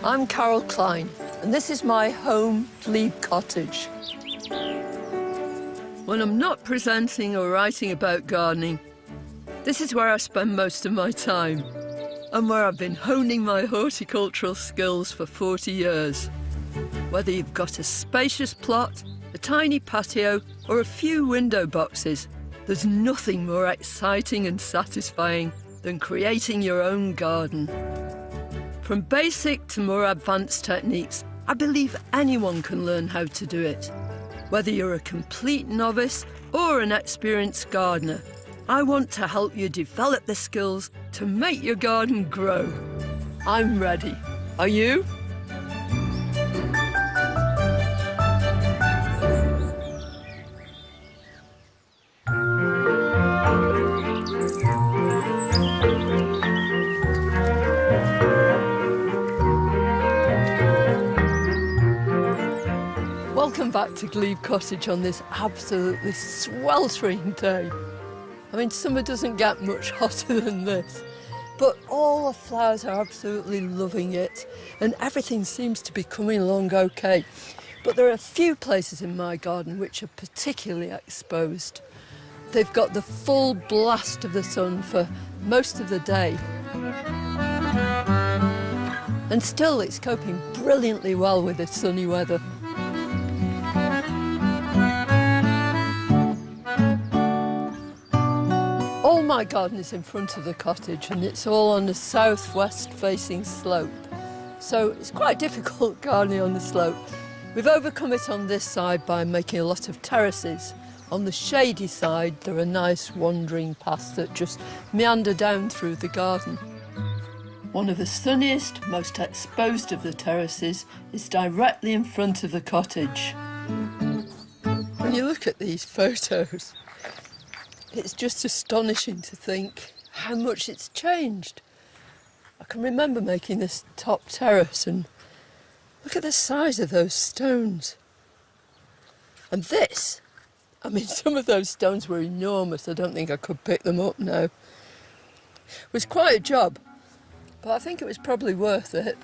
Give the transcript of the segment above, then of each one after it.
I'm Klein, and this is my home, Glebe Cottage. When I'm not presenting or writing about gardening, this is where I spend most of my time, and where I've been honing my horticultural skills for 40 years. Whether you've got a spacious plot, a tiny patio, or a few window boxes, there's nothing more exciting and satisfying than creating your own garden. From basic to more advanced techniques, I believe anyone can learn how to do it. Whether you're a complete novice or an experienced gardener, I want to help you develop the skills to make your garden grow. I'm ready. Are you? Welcome back to Glebe Cottage on this absolutely sweltering day. I mean, summer doesn't get much hotter than this, but all the flowers are absolutely loving it, and everything seems to be coming along okay. But there are a few places in my garden which are particularly exposed. They've got the full blast of the sun for most of the day. And still it's coping brilliantly well with the sunny weather. All my garden is in front of the cottage, and it's all on a southwest facing slope. So it's quite difficult gardening on the slope. We've overcome it on this side by making a lot of terraces. On the shady side, there are nice wandering paths that just meander down through the garden. One of the sunniest, most exposed of the terraces is directly in front of the cottage. When you look at these photos, it's just astonishing to think how much it's changed. I can remember making this top terrace, and look at the size of those stones. And this, I mean, some of those stones were enormous. I don't think I could pick them up now. It was quite a job, but I think it was probably worth it.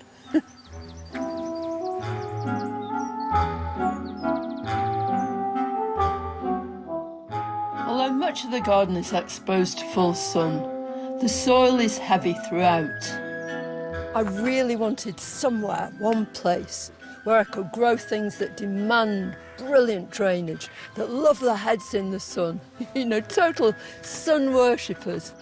Although much of the garden is exposed to full sun, the soil is heavy throughout. I really wanted somewhere, one place, where I could grow things that demand brilliant drainage, that love their heads in the sun, you know, total sun worshippers.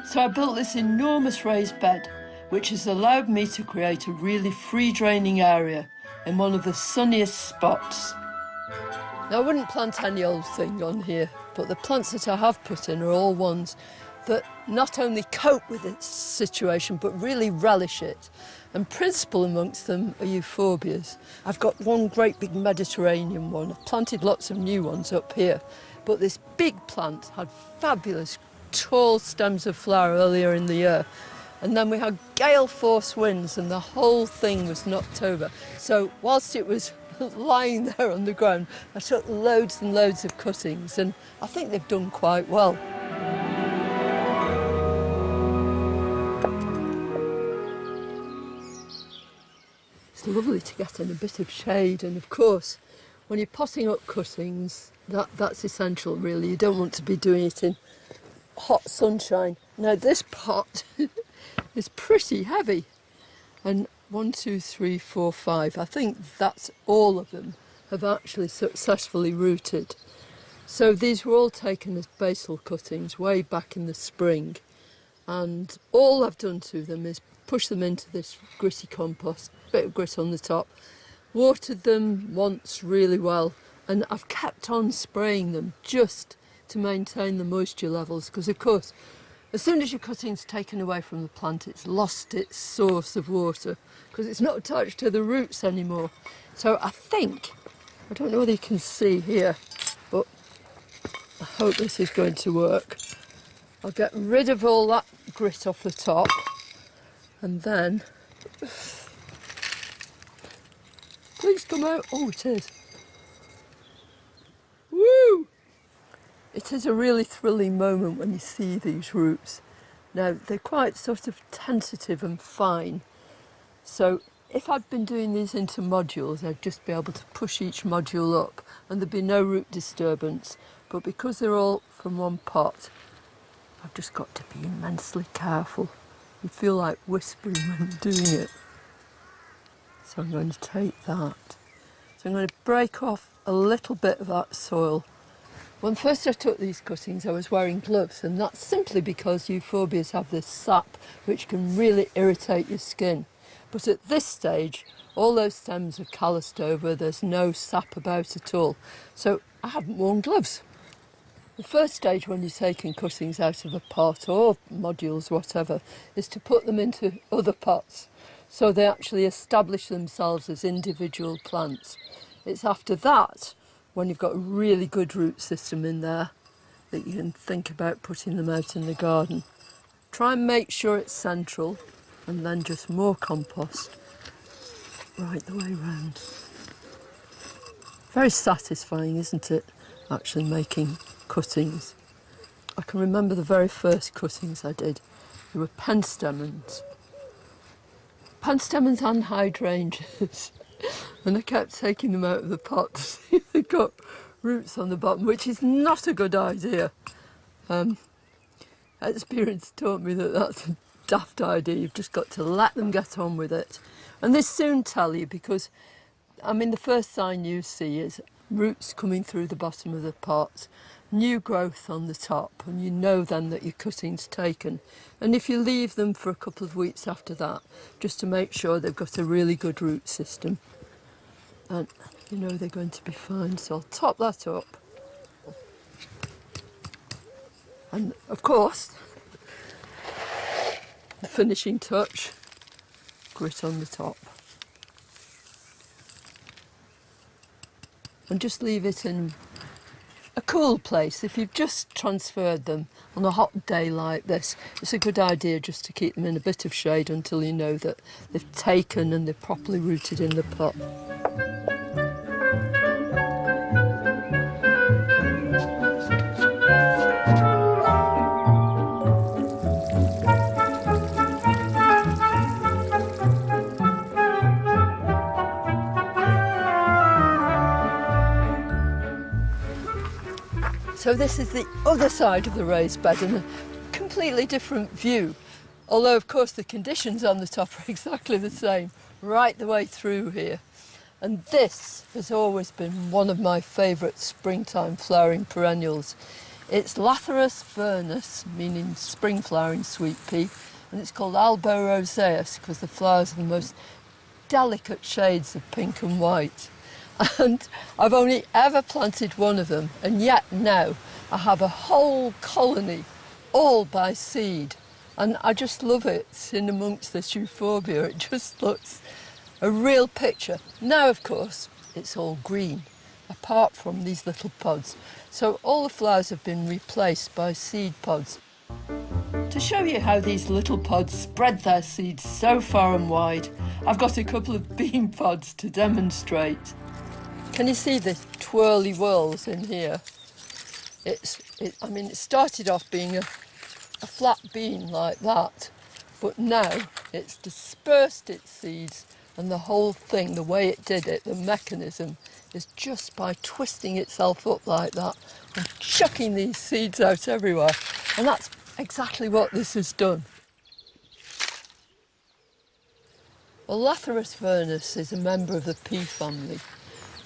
So I built this enormous raised bed, which has allowed me to create a really free-draining area in one of the sunniest spots. Now, I wouldn't plant any old thing on here, but the plants that I have put in are all ones that not only cope with its situation, but really relish it. And principal amongst them are euphorbias. I've got one great big Mediterranean one. I've planted lots of new ones up here, but this big plant had fabulous tall stems of flower earlier in the year. And then we had gale force winds and the whole thing was knocked over. So whilst it was lying there on the ground, I took loads and loads of cuttings, and I think they've done quite well. It's lovely to get in a bit of shade, and of course, when you're potting up cuttings, that's essential really. You don't want to be doing it in hot sunshine. Now this pot is pretty heavy, and 1, 2, 3, 4, 5. I think that's all of them have actually successfully rooted. So these were all taken as basil cuttings way back in the spring. And all I've done to them is push them into this gritty compost, bit of grit on the top, watered them once really well, and I've kept on spraying them just to maintain the moisture levels, because of course, as soon as your cutting's taken away from the plant, it's lost its source of water because it's not attached to the roots anymore. So I think, I don't know whether you can see here, but I hope this is going to work. I'll get rid of all that grit off the top, and then, please come out. Oh, it is. Woo! It is a really thrilling moment when you see these roots. Now they're quite sort of tentative and fine, so if I'd been doing these into modules, I'd just be able to push each module up and there'd be no root disturbance. But because they're all from one pot, I've just got to be immensely careful. You feel like whispering when you're doing it. So I'm going to take that. So I'm going to break off a little bit of that soil. When first I took these cuttings, I was wearing gloves, and that's simply because euphorbias have this sap which can really irritate your skin. But at this stage, all those stems are calloused over, there's no sap about at all. So I haven't worn gloves. The first stage when you're taking cuttings out of a pot or modules, whatever, is to put them into other pots so they actually establish themselves as individual plants. It's after that, when you've got a really good root system in there, that you can think about putting them out in the garden. Try and make sure it's central, and then just more compost right the way round. Very satisfying, isn't it, actually making cuttings? I can remember the very first cuttings I did. They were penstemons. Penstemons and hydrangeas. And I kept taking them out of the pot to see if they got roots on the bottom, which is not a good idea. Experience taught me that that's a daft idea. You've just got to let them get on with it. And they soon tell you, because, I mean, the first sign you see is roots coming through the bottom of the pot, new growth on the top, and you know then that your cutting's taken. And if you leave them for a couple of weeks after that, just to make sure they've got a really good root system, and you know they're going to be fine. So I'll top that up. And of course, the finishing touch, grit on the top. And just leave it in a cool place. If you've just transferred them on a hot day like this, it's a good idea just to keep them in a bit of shade until you know that they've taken and they're properly rooted in the pot. So this is the other side of the raised bed, and a completely different view. Although of course the conditions on the top are exactly the same right the way through here. And this has always been one of my favourite springtime flowering perennials. It's Lathyrus vernus, meaning spring flowering sweet pea, and it's called Albo roseus because the flowers are the most delicate shades of pink and white. And I've only ever planted one of them, and yet now I have a whole colony, all by seed. And I just love it in amongst this euphorbia. It just looks a real picture. Now, of course, it's all green, apart from these little pods. So all the flowers have been replaced by seed pods. To show you how these little pods spread their seeds so far and wide, I've got a couple of bean pods to demonstrate. Can you see the twirly whirls in here? I mean, it started off being a flat bean like that, but now it's dispersed its seeds, and the whole thing, the way it did it, the mechanism, is just by twisting itself up like that and chucking these seeds out everywhere. And that's exactly what this has done. Well, Lathyrus vernus is a member of the pea family.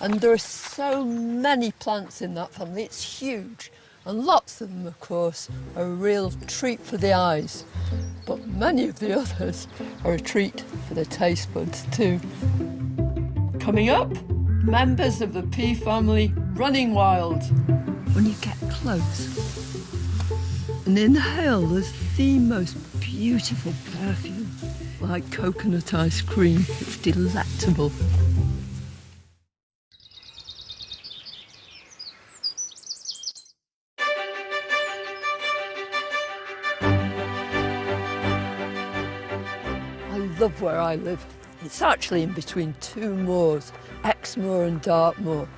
And there are so many plants in that family, it's huge. And lots of them, of course, are a real treat for the eyes. But many of the others are a treat for the taste buds too. Coming up, members of the pea family running wild. When you get close and inhale, there's the most beautiful perfume, like coconut ice cream. It's delectable. I love where I live. It's actually in between two moors, Exmoor and Dartmoor.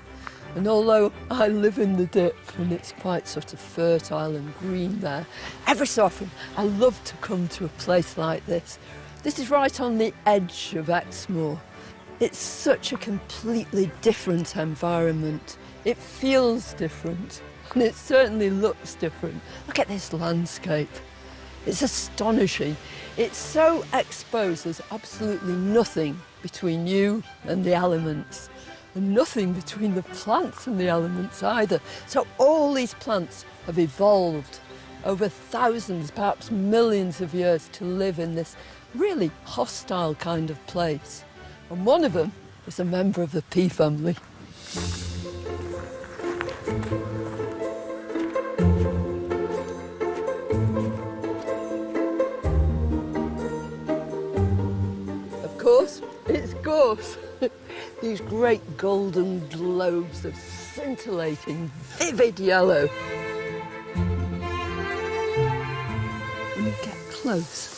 And although I live in the dip and it's quite sort of fertile and green there, every so often I love to come to a place like this. This is right on the edge of Exmoor. It's such a completely different environment. It feels different and it certainly looks different. Look at this landscape. It's astonishing. It's so exposed, there's absolutely nothing between you and the elements. And nothing between the plants and the elements either. So all these plants have evolved over thousands, perhaps millions of years to live in this really hostile kind of place. And one of them is a member of the pea family. Of course, it's gorse. These great golden globes of scintillating, vivid yellow. When you get close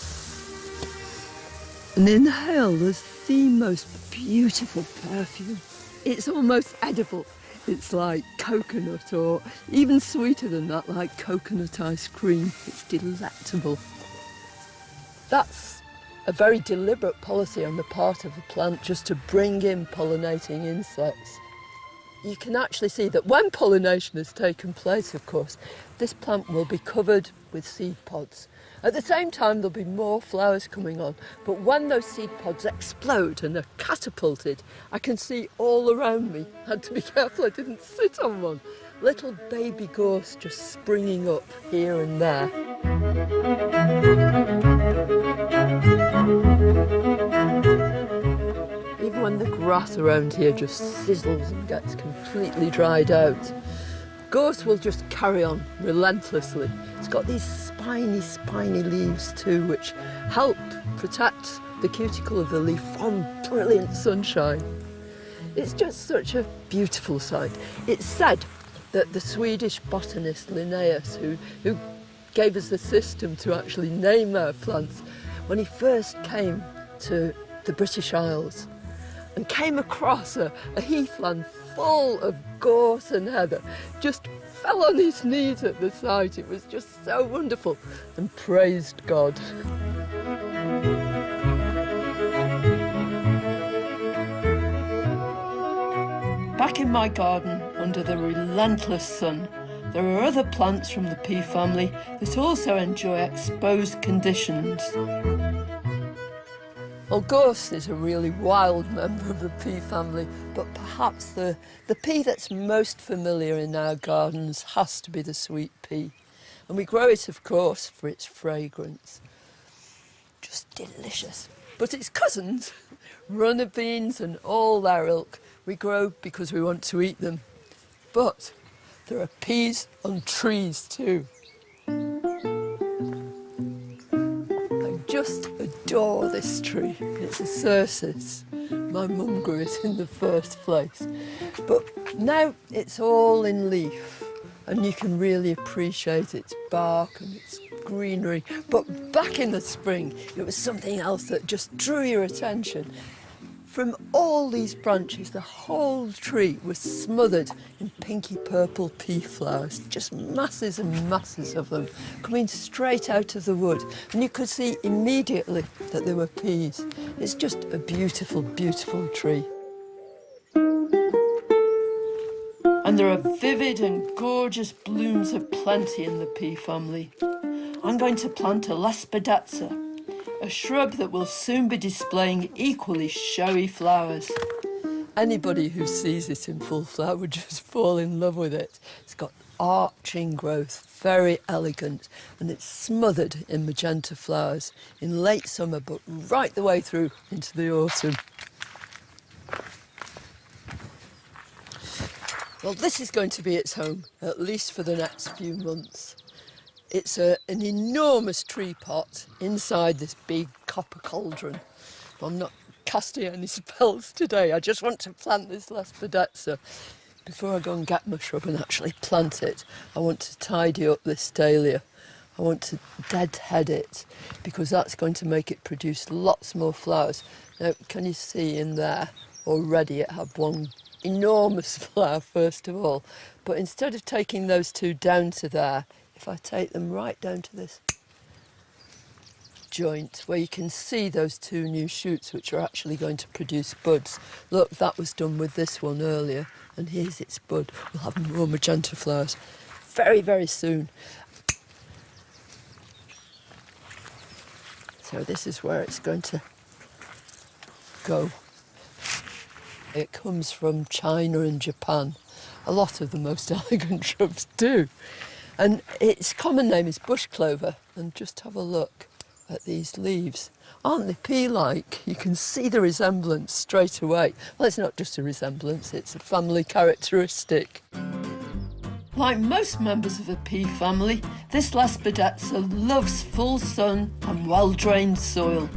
and inhale, there's the most beautiful perfume. It's almost edible. It's like coconut, or even sweeter than that, like coconut ice cream. It's delectable. That's a very deliberate policy on the part of the plant just to bring in pollinating insects. You can actually see that when pollination has taken place, of course, this plant will be covered with seed pods. At the same time, there'll be more flowers coming on, but when those seed pods explode and are catapulted, I can see all around me. I had to be careful I didn't sit on one. Little baby gorse just springing up here and there. Even when the grass around here just sizzles and gets completely dried out, gorse will just carry on relentlessly. It's got these spiny leaves too, which help protect the cuticle of the leaf from brilliant sunshine. It's just such a beautiful sight. It's said that the Swedish botanist Linnaeus, who gave us the system to actually name our plants, when he first came to the British Isles and came across a heathland full of gorse and heather, just fell on his knees at the sight. It was just so wonderful, and praised God. Back in my garden, under the relentless sun, there are other plants from the pea family that also enjoy exposed conditions. Well, gorse is a really wild member of the pea family, but perhaps the pea that's most familiar in our gardens has to be the sweet pea. And we grow it, of course, for its fragrance. Just delicious. But its cousins, runner beans and all their ilk, we grow because we want to eat them. But there are peas on trees too. I just adore this tree. It's a cercis. My mum grew it in the first place. But now it's all in leaf and you can really appreciate its bark and its greenery. But back in the spring, it was something else that just drew your attention. From all these branches, the whole tree was smothered in pinky purple pea flowers, just masses and masses of them coming straight out of the wood. And you could see immediately that they were peas. It's just a beautiful, beautiful tree. And there are vivid and gorgeous blooms aplenty in the pea family. I'm going to plant a Lespedeza, a shrub that will soon be displaying equally showy flowers. Anybody who sees it in full flower would just fall in love with it. It's got arching growth, very elegant, and it's smothered in magenta flowers in late summer, but right the way through into the autumn. Well, this is going to be its home, at least for the next few months. It's an enormous tree pot inside this big copper cauldron. I'm not casting any spells today. I just want to plant this Lespedeza. Before I go and get my shrub and actually plant it, I want to tidy up this dahlia. I want to deadhead it because that's going to make it produce lots more flowers. Now, can you see in there already it had one enormous flower first of all, but instead of taking those two down to there, if I take them right down to this joint where you can see those two new shoots which are actually going to produce buds. Look, that was done with this one earlier, and here's its bud. We'll have more magenta flowers very, very soon. So this is where it's going to go. It comes from China and Japan. A lot of the most elegant shrubs do. And its common name is bush clover. And just have a look at these leaves. Aren't they pea-like? You can see the resemblance straight away. Well, it's not just a resemblance, it's a family characteristic. Like most members of a pea family, this Lespedeza loves full sun and well-drained soil.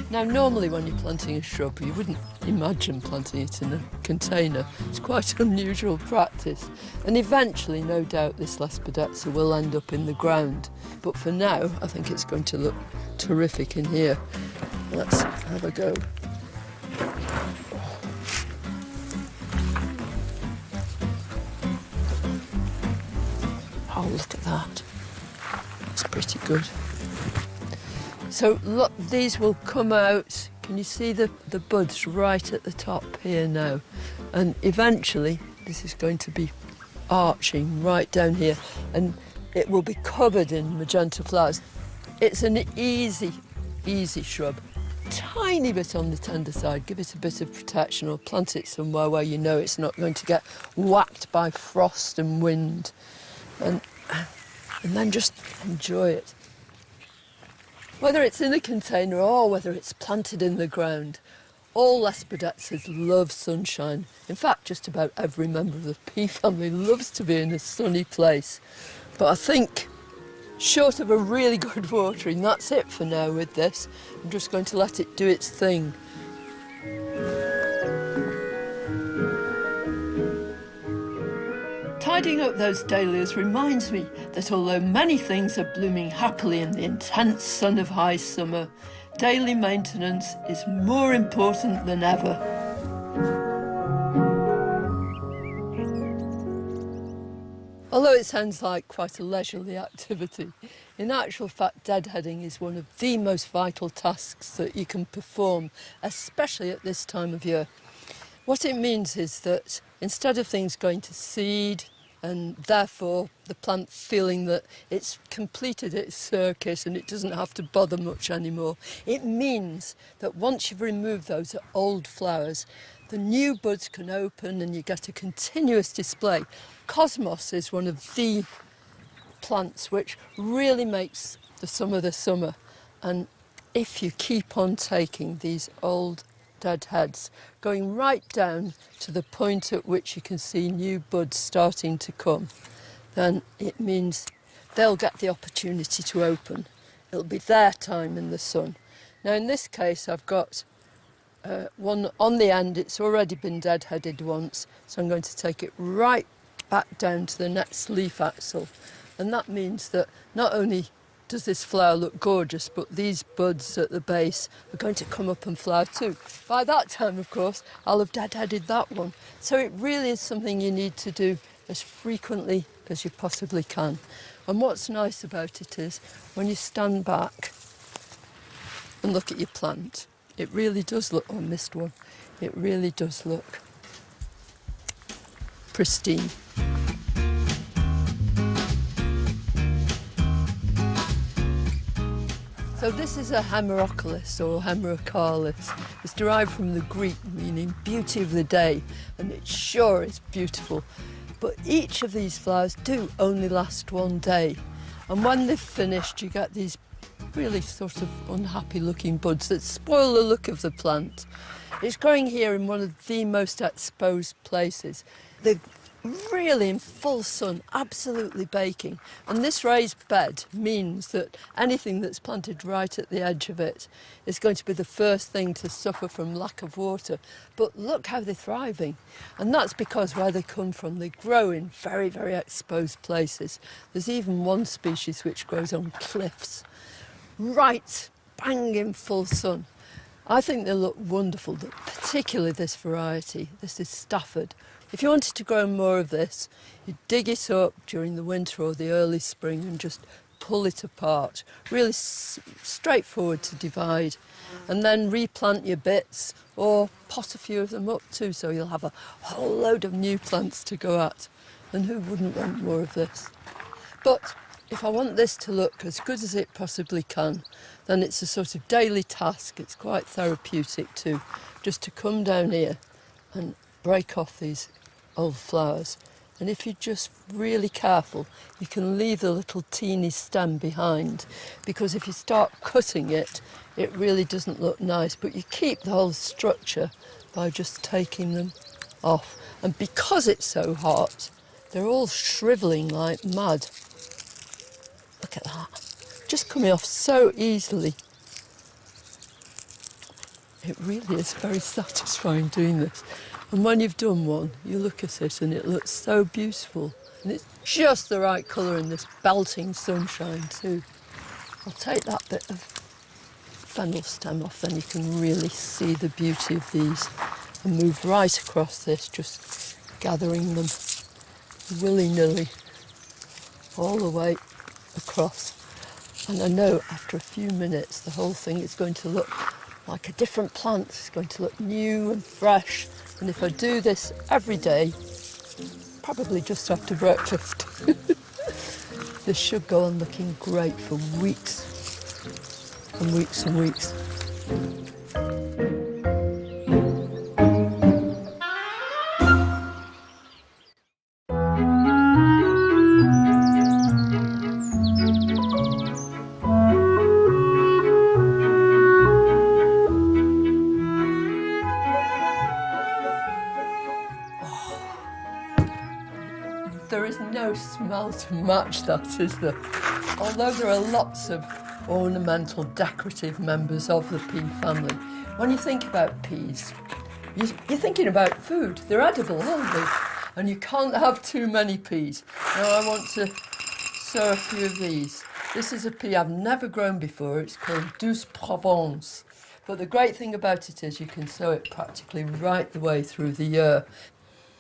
Now, normally when you're planting a shrub, you wouldn't imagine planting it in a container. It's quite unusual practice. And eventually, no doubt, this Lespedeza will end up in the ground. But for now, I think it's going to look terrific in here. Let's have a go. Oh, look at that. It's pretty good. So look, these will come out. Can you see the buds right at the top here now? And eventually this is going to be arching right down here, and it will be covered in magenta flowers. It's an easy shrub. Tiny bit on the tender side, give it a bit of protection, or plant it somewhere where you know it's not going to get whacked by frost and wind. And then just enjoy it. Whether it's in a container or whether it's planted in the ground, all Lespedezas love sunshine. In fact, just about every member of the pea family loves to be in a sunny place. But I think, short of a really good watering, that's it for now with this. I'm just going to let it do its thing. Tidying up those dahlias reminds me that although many things are blooming happily in the intense sun of high summer, daily maintenance is more important than ever. Although it sounds like quite a leisurely activity, in actual fact deadheading is one of the most vital tasks that you can perform, especially at this time of year. What it means is that instead of things going to seed, and therefore the plant feeling that it's completed its circuit and it doesn't have to bother much anymore, it means that once you've removed those old flowers, the new buds can open and you get a continuous display. Cosmos is one of the plants which really makes the summer, and if you keep on taking these old dead heads, going right down to the point at which you can see new buds starting to come, then it means they'll get the opportunity to open. It'll be their time in the sun. Now in this case I've got one on the end. It's already been deadheaded once, so I'm going to take it right back down to the next leaf axil, and that means that not only does this flower look gorgeous, but these buds at the base are going to come up and flower too. By that time, of course, I'll have deadheaded that one. So it really is something you need to do as frequently as you possibly can. And what's nice about it is when you stand back and look at your plant, it really does look, oh, I missed one. It really does look pristine. So this is a hemerocalis or hemerocalis. It's derived from the Greek meaning beauty of the day, and it sure is beautiful. But each of these flowers do only last one day. And when they've finished, you get these really sort of unhappy looking buds that spoil the look of the plant. It's growing here in one of the most exposed places. They're really in full sun, absolutely baking. And this raised bed means that anything that's planted right at the edge of it is going to be the first thing to suffer from lack of water. But look how they're thriving. And that's because where they come from, they grow in very, very exposed places. There's even one species which grows on cliffs, right bang in full sun. I think they look wonderful, particularly this variety. This is Stafford. If you wanted to grow more of this, you dig it up during the winter or the early spring and just pull it apart. Really straightforward to divide. And then replant your bits or pot a few of them up too, so you'll have a whole load of new plants to go at. And who wouldn't want more of this? But if I want this to look as good as it possibly can, then it's a sort of daily task. It's quite therapeutic too, just to come down here and break off these old flowers. And if you're just really careful, you can leave the little teeny stem behind, because if you start cutting it, it really doesn't look nice. But you keep the whole structure by just taking them off. And because it's so hot, they're all shrivelling like mad. Look at that. Just coming off so easily. It really is very satisfying doing this. And when you've done one, you look at it and it looks so beautiful. And it's just the right colour in this belting sunshine too. I'll take that bit of fennel stem off, then you can really see the beauty of these. And move right across this, just gathering them willy-nilly all the way across. And I know after a few minutes the whole thing is going to look like a different plant. It's going to look new and fresh. And if I do this every day, probably just after breakfast, this should go on looking great for weeks and weeks and weeks. There is no smell to match that, is there? Although there are lots of ornamental, decorative members of the pea family, when you think about peas, you're thinking about food. They're edible, aren't they? And you can't have too many peas. Now I want to sow a few of these. This is a pea I've never grown before. It's called Douce Provence. But the great thing about it is you can sow it practically right the way through the year.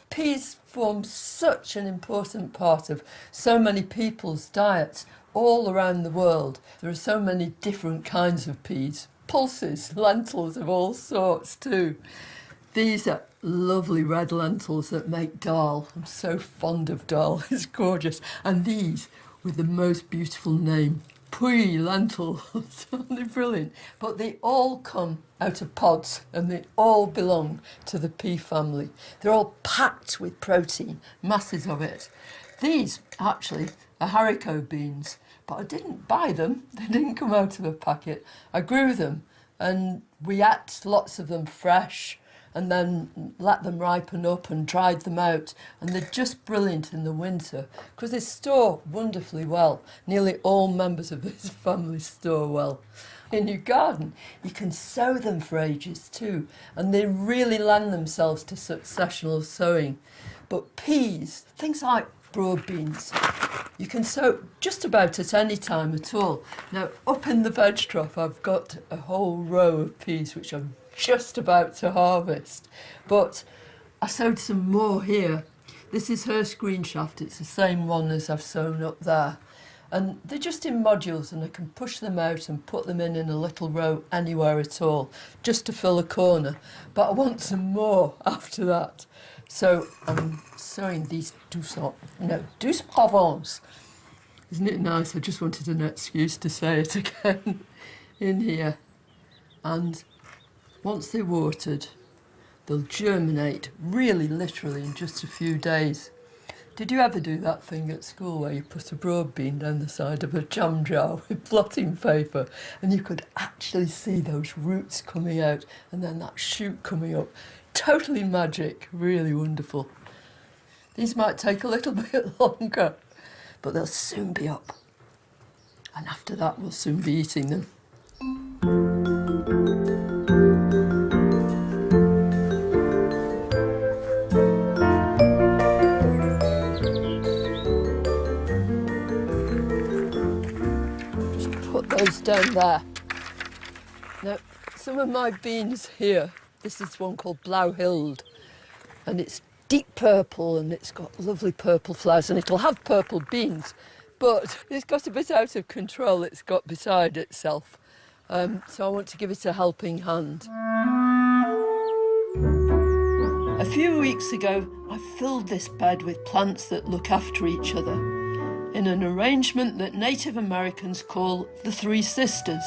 Peas form such an important part of so many people's diets all around the world. There are so many different kinds of peas, pulses, lentils of all sorts too. These are lovely red lentils that make dal. I'm so fond of dal, it's gorgeous. And these with the most beautiful name, pea lentils. They're brilliant. But they all come out of pods and they all belong to the pea family. They're all packed with protein, masses of it. These actually are haricot beans, but I didn't buy them. They didn't come out of a packet. I grew them and we ate lots of them fresh and then let them ripen up and dried them out. And they're just brilliant in the winter because they store wonderfully well. Nearly all members of this family store well. In your garden, you can sow them for ages too, and they really lend themselves to successional sowing. But peas, things like broad beans, you can sow just about at any time at all. Now, up in the veg trough, I've got a whole row of peas which I'm just about to harvest. But I sowed some more here. This is Hirsch green shaft. It's the same one as I've sown up there. And they're just in modules and I can push them out and put them in a little row anywhere at all, just to fill a corner. But I want some more after that. So I'm sowing these Douce Provence. Isn't it nice? I just wanted an excuse to say it again in here. And once they're watered, they'll germinate really literally in just a few days. Did you ever do that thing at school where you put a broad bean down the side of a jam jar with blotting paper and you could actually see those roots coming out and then that shoot coming up? Totally magic, really wonderful. These might take a little bit longer, but they'll soon be up. And after that, we'll soon be eating them. Just put those down there. Now, some of my beans here, this is one called Blauhild, and it's deep purple and it's got lovely purple flowers and it'll have purple beans, but it's got a bit out of control, it's got beside itself. So I want to give it a helping hand. A few weeks ago, I filled this bed with plants that look after each other in an arrangement that Native Americans call the Three Sisters.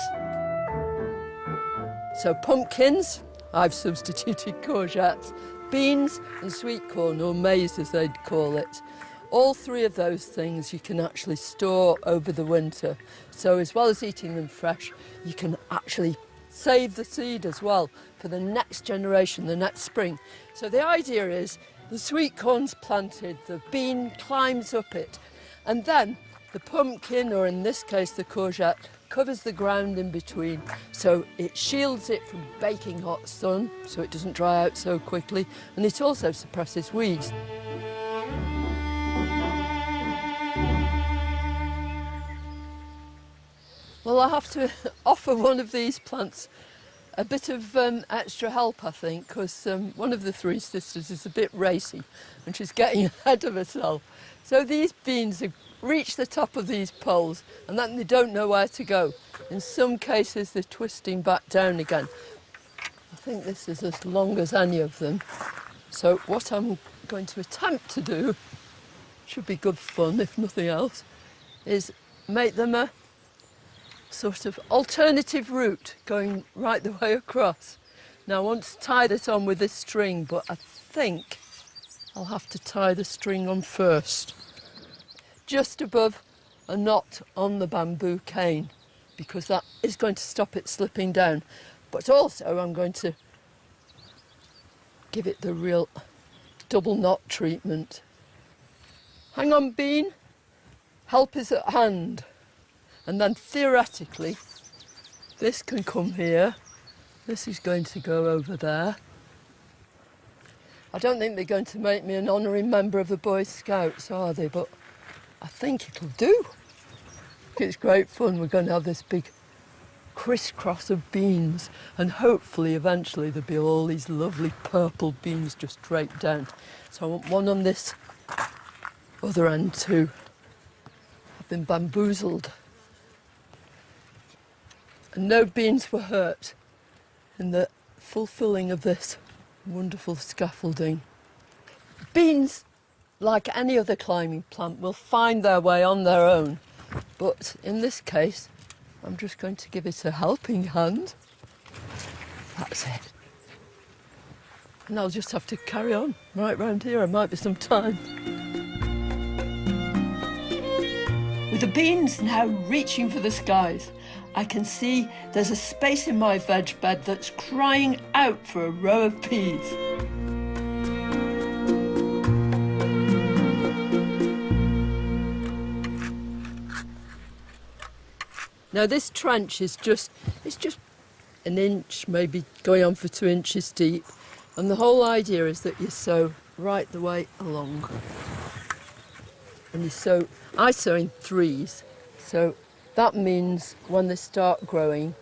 So pumpkins, I've substituted courgettes, beans and sweet corn, or maize as they'd call it. All three of those things you can actually store over the winter. So as well as eating them fresh, you can actually save the seed as well for the next generation, the next spring. So the idea is the sweet corn's planted, the bean climbs up it, and then the pumpkin, or in this case the courgette, covers the ground in between, so it shields it from baking hot sun, so it doesn't dry out so quickly, and it also suppresses weeds. Well, I have to offer one of these plants a bit of extra help, I think, because one of the Three Sisters is a bit racy and she's getting ahead of herself. So these beans have reached the top of these poles and then they don't know where to go. In some cases, they're twisting back down again. I think this is as long as any of them. So what I'm going to attempt to do, should be good fun if nothing else, is make them a sort of alternative route going right the way across. Now I want to tie this on with this string, but I think I'll have to tie the string on first, just above a knot on the bamboo cane, because that is going to stop it slipping down. But also I'm going to give it the real double knot treatment. Hang on, bean, help is at hand. And then theoretically, this can come here. This is going to go over there. I don't think they're going to make me an honorary member of the Boy Scouts, are they? But I think it'll do. It's great fun. We're going to have this big crisscross of beans, and hopefully eventually there'll be all these lovely purple beans just draped down. So I want one on this other end too. I've been bamboozled. And no beans were hurt in the fulfilling of this wonderful scaffolding. Beans, like any other climbing plant, will find their way on their own. But in this case, I'm just going to give it a helping hand. That's it. And I'll just have to carry on right round here. There might be some time. With the beans now reaching for the skies, I can see there's a space in my veg bed that's crying out for a row of peas. Now this trench is just an inch, maybe going on for 2 inches deep, and the whole idea is that you sow right the way along. And I sow in threes, so that means when they start growing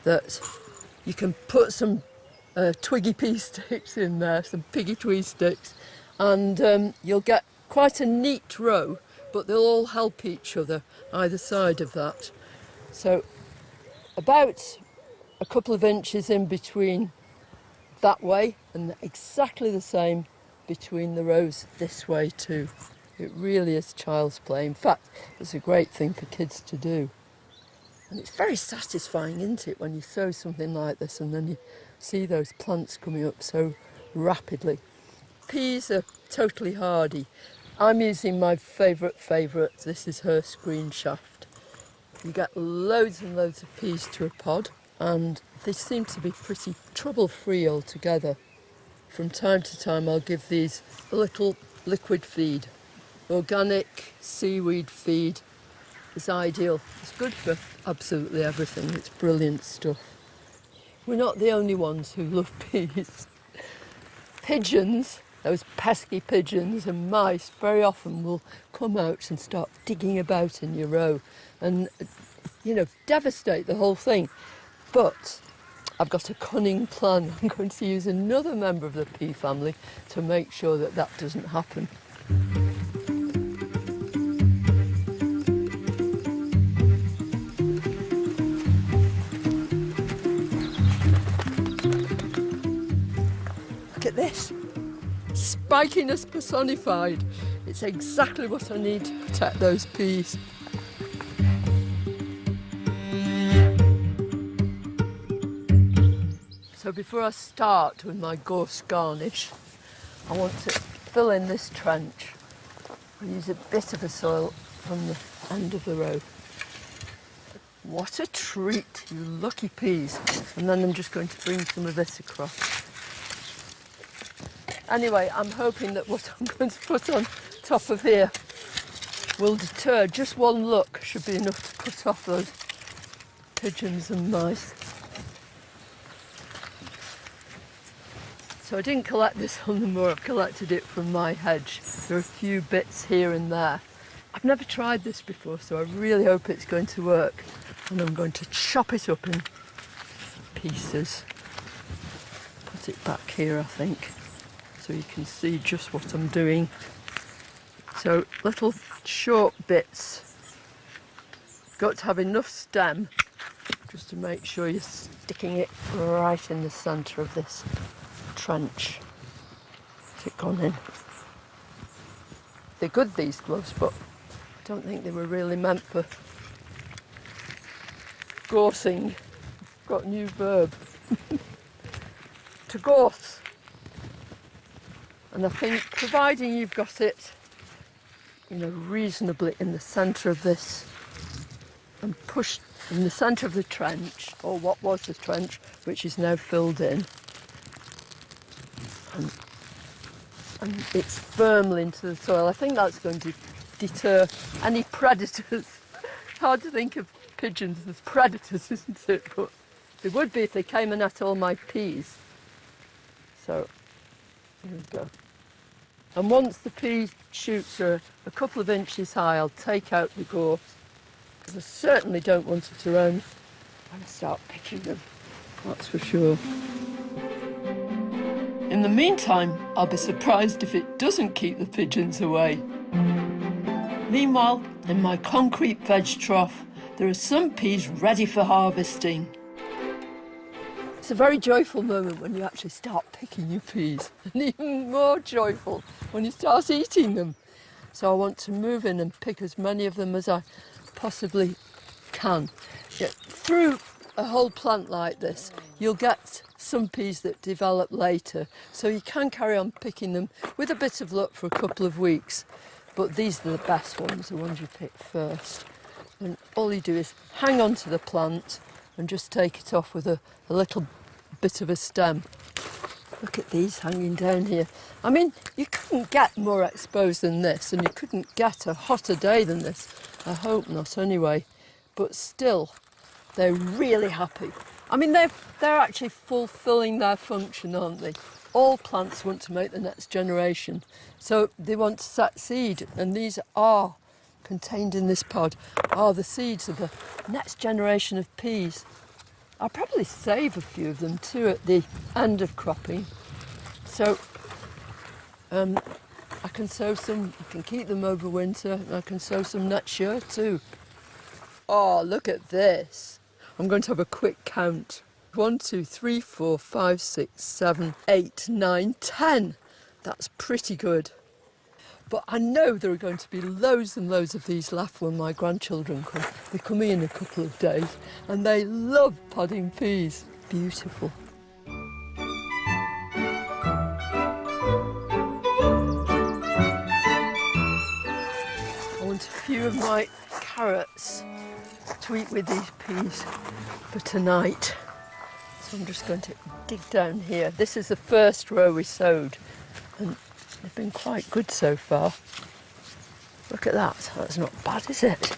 that you can put some twiggy pea sticks in there, some piggy tweed sticks, and you'll get quite a neat row, but they'll all help each other either side of that. So about a couple of inches in between that way, and exactly the same between the rows this way too. It really is child's play. In fact, it's a great thing for kids to do. And it's very satisfying, isn't it, when you sow something like this and then you see those plants coming up so rapidly. Peas are totally hardy. I'm using my favourite. This is her screen shaft. You get loads and loads of peas to a pod, and they seem to be pretty trouble-free altogether. From time to time I'll give these a little liquid feed. Organic seaweed feed is ideal. It's good for absolutely everything. It's brilliant stuff. We're not the only ones who love peas. Pigeons, those pesky pigeons and mice, very often will come out and start digging about in your row and, devastate the whole thing. But I've got a cunning plan. I'm going to use another member of the pea family to make sure that that doesn't happen. Look at this. Spikiness personified. It's exactly what I need to protect those peas. So before I start with my gorse garnish, I want to fill in this trench. I'll use a bit of the soil from the end of the row. What a treat, you lucky peas. And then I'm just going to bring some of this across. Anyway, I'm hoping that what I'm going to put on top of here will deter. Just one look should be enough to put off those pigeons and mice. So I didn't collect this on the moor, I've collected it from my hedge. There are a few bits here and there. I've never tried this before, so I really hope it's going to work. And I'm going to chop it up in pieces. Put it back here, I think, so you can see just what I'm doing. So little short bits. Got to have enough stem just to make sure you're sticking it right in the centre of this trench. Has it gone in? They're good, these gloves, but I don't think they were really meant for gorsing. Got a new verb. To gorse. And I think providing you've got it, reasonably in the centre of this and pushed in the centre of the trench, or what was the trench, which is now filled in, and it's firmly into the soil. I think that's going to deter any predators. Hard to think of pigeons as predators, isn't it? But they would be if they came and ate all my peas. So, here we go. And once the pea shoots are a couple of inches high, I'll take out the gorse, because I certainly don't want it around when I start picking them, that's for sure. In the meantime, I'll be surprised if it doesn't keep the pigeons away. Meanwhile, in my concrete veg trough, there are some peas ready for harvesting. It's a very joyful moment when you actually start picking your peas, and even more joyful when you start eating them. So I want to move in and pick as many of them as I possibly can. Yeah, through a whole plant like this, you'll get some peas that develop later, so you can carry on picking them with a bit of luck for a couple of weeks. But these are the best ones, the ones you pick first. And all you do is hang on to the plant and just take it off with a little bit of a stem. Look at these hanging down here. I mean, you couldn't get more exposed than this, and you couldn't get a hotter day than this. I hope not anyway. But still, they're really happy. I mean, they're actually fulfilling their function, aren't they? All plants want to make the next generation. So they want to set seed, and these are contained in this pod are the seeds of the next generation of peas. I'll probably save a few of them too at the end of cropping. So I can sow some, I can keep them over winter, and I can sow some next year too. Oh, look at this. I'm going to have a quick count. 1, 2, 3, 4, 5, 6, 7, 8, 9, 10. That's pretty good. But I know there are going to be loads and loads of these left when my grandchildren come. They're coming in a couple of days, and they love podding peas. Beautiful. I want a few of my carrots to eat with these peas for tonight. So I'm just going to dig down here. This is the first row we sowed, and they've been quite good so far. Look at that, that's not bad, is it?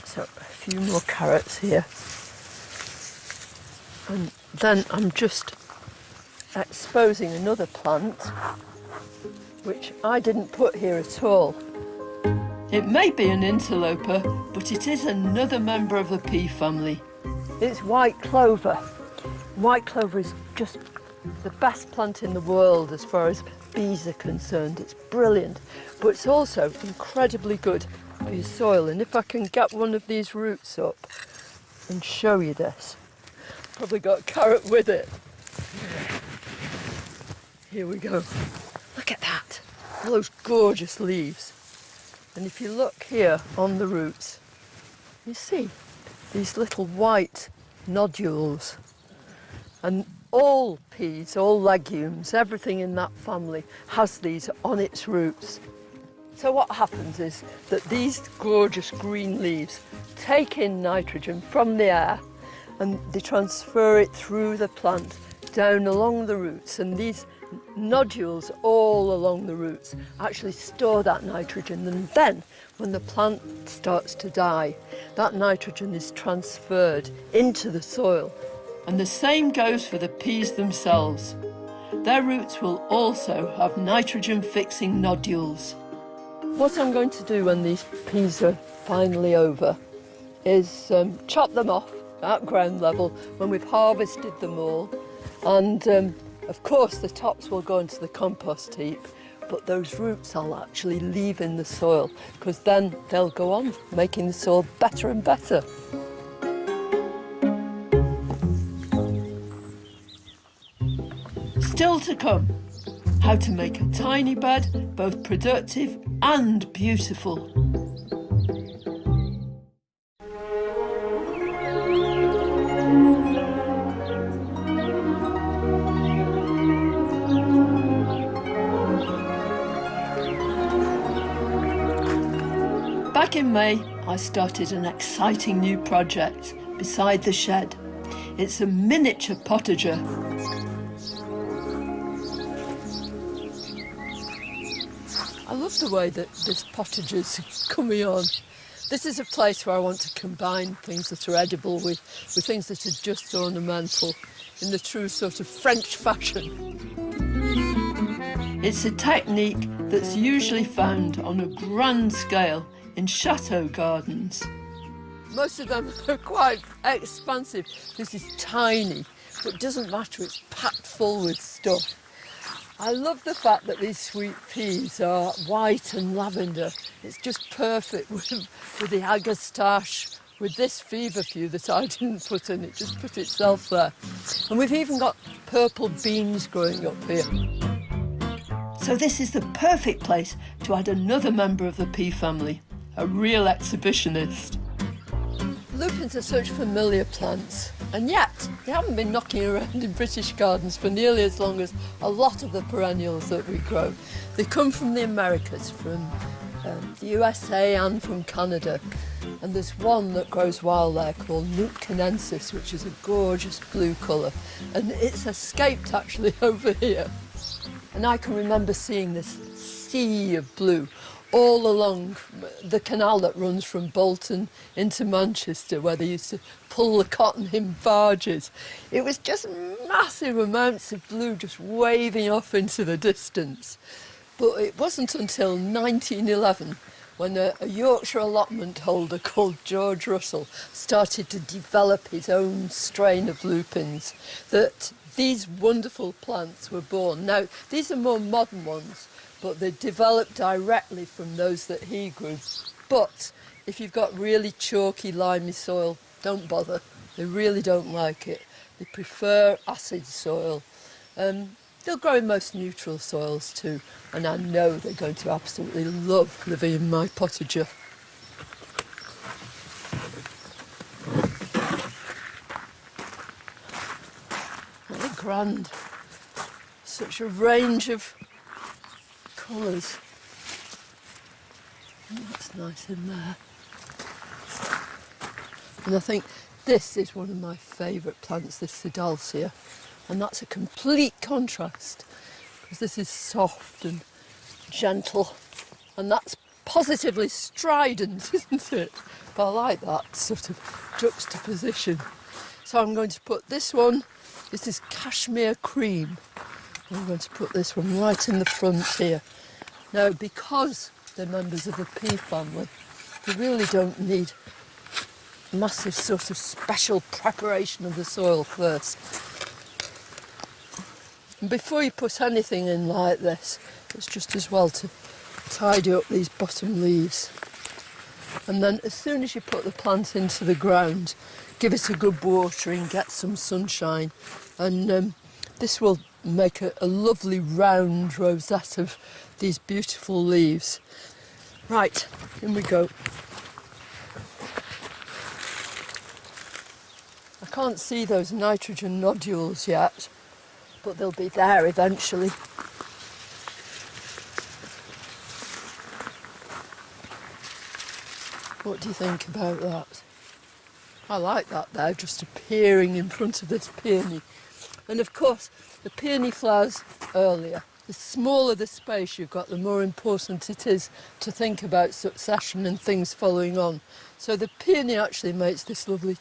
So a few more carrots here. And then I'm just exposing another plant, which I didn't put here at all. It may be an interloper, but it is another member of the pea family. It's white clover. White clover is just the best plant in the world as far as bees are concerned. It's brilliant, but it's also incredibly good for your soil. And if I can get one of these roots up and show you this, probably got a carrot with it. Here we go. Look at that, all those gorgeous leaves. And if you look here on the roots, you see these little white nodules. And all peas, all legumes, everything in that family has these on its roots. So what happens is that these gorgeous green leaves take in nitrogen from the air and they transfer it through the plant down along the roots, and these nodules all along the roots actually store that nitrogen, and then when the plant starts to die, that nitrogen is transferred into the soil. And the same goes for the peas themselves. Their roots will also have nitrogen-fixing nodules. What I'm going to do when these peas are finally over is chop them off at ground level when we've harvested them all. And of course the tops will go into the compost heap, but those roots I'll actually leave in the soil, because then they'll go on making the soil better and better. Still to come, how to make a tiny bed both productive and beautiful. Back in May, I started an exciting new project beside the shed. It's a miniature potager. I love the way that this potager's coming on. This is a place where I want to combine things that are edible with things that are just ornamental in the true sort of French fashion. It's a technique that's usually found on a grand scale in chateau gardens. Most of them are quite expansive. This is tiny, but it doesn't matter, it's packed full with stuff. I love the fact that these sweet peas are white and lavender. It's just perfect with the agastache, with this feverfew that I didn't put in, it just put itself there. And we've even got purple beans growing up here. So this is the perfect place to add another member of the pea family, a real exhibitionist. Lupins are such familiar plants, and yet they haven't been knocking around in British gardens for nearly as long as a lot of the perennials that we grow. They come from the Americas, from the USA and from Canada. And there's one that grows wild there called Lutkinensis, which is a gorgeous blue colour. And it's escaped actually over here. And I can remember seeing this sea of blue all along the canal that runs from Bolton into Manchester, where they used to pull the cotton in barges. It was just massive amounts of blue just waving off into the distance. But it wasn't until 1911 when a Yorkshire allotment holder called George Russell started to develop his own strain of lupins that these wonderful plants were born. Now, these are more modern ones, but they developed directly from those that he grew. But if you've got really chalky, limey soil, don't bother. They really don't like it. They prefer acid soil. They'll grow in most neutral soils too, and I know they're going to absolutely love living in my potager. They're grand. Such a range of colours. Oh, that's nice in there. And I think this is one of my favourite plants, this Sidalcia. And that's a complete contrast, because this is soft and gentle, and that's positively strident, isn't it? But I like that sort of juxtaposition. So I'm going to put this one, this is Cashmere Cream. I'm going to put this one right in the front here. Now, because they're members of the pea family, they really don't need massive sort of special preparation of the soil first. And before you put anything in like this, it's just as well to tidy up these bottom leaves. And then as soon as you put the plant into the ground, give it a good watering, get some sunshine, and this will make a lovely round rosette of these beautiful leaves. Right, in we go. I can't see those nitrogen nodules yet, but they'll be there eventually. What do you think about that? I like that there, just appearing in front of this peony. And of course, the peony flowers earlier. The smaller the space you've got, the more important it is to think about succession and things following on. So the peony actually makes this lovely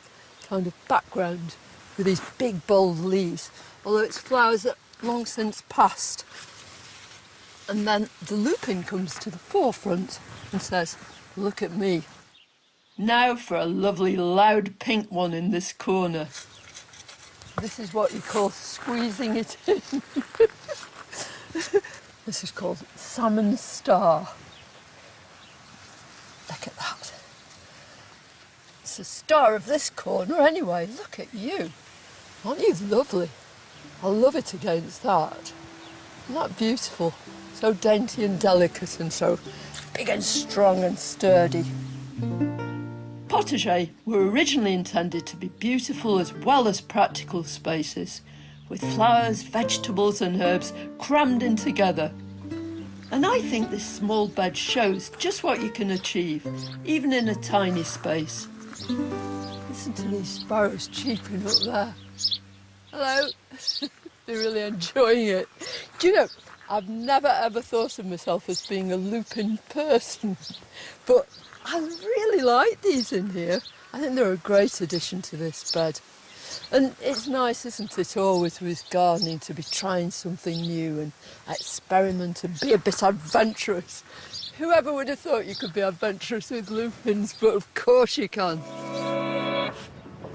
kind of background with these big bold leaves, although its flowers are long since passed. And then the lupin comes to the forefront and says, look at me. Now for a lovely loud pink one in this corner. This is what you call squeezing it in. This is called Salmon Star. Look at that. It's the star of this corner anyway. Look at you. Aren't you lovely? I love it against that. Isn't that beautiful? So dainty and delicate and so big and strong and sturdy. Potagers were originally intended to be beautiful as well as practical spaces, with flowers, vegetables and herbs crammed in together. And I think this small bed shows just what you can achieve, even in a tiny space. Listen to these sparrows cheeping up there. Hello. They're really enjoying it. Do you know, I've never ever thought of myself as being a lupin person, but I really like these in here. I think they're a great addition to this bed. And it's nice, isn't it, always with gardening to be trying something new and experiment and be a bit adventurous. Whoever would have thought you could be adventurous with lupins, but of course you can.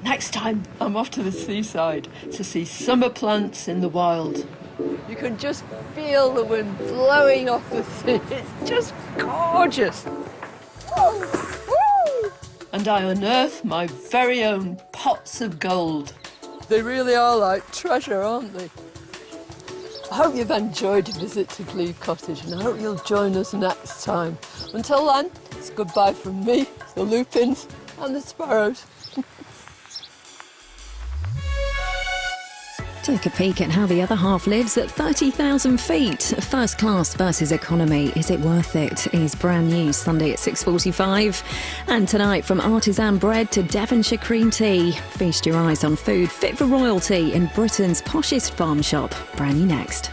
Next time I'm off to the seaside to see summer plants in the wild. You can just feel the wind blowing off the sea. It's just gorgeous. Woo! Woo! And I unearth my very own pots of gold. They really are like treasure, aren't they? I hope you've enjoyed a visit to Glebe Cottage and I hope you'll join us next time. Until then, it's goodbye from me, the lupins and the sparrows. Take a peek at how the other half lives at 30,000 feet. First class versus economy. Is it worth it? Is brand new Sunday at 6:45. And tonight, from artisan bread to Devonshire cream tea. Feast your eyes on food fit for royalty in Britain's poshest farm shop. Brand new next.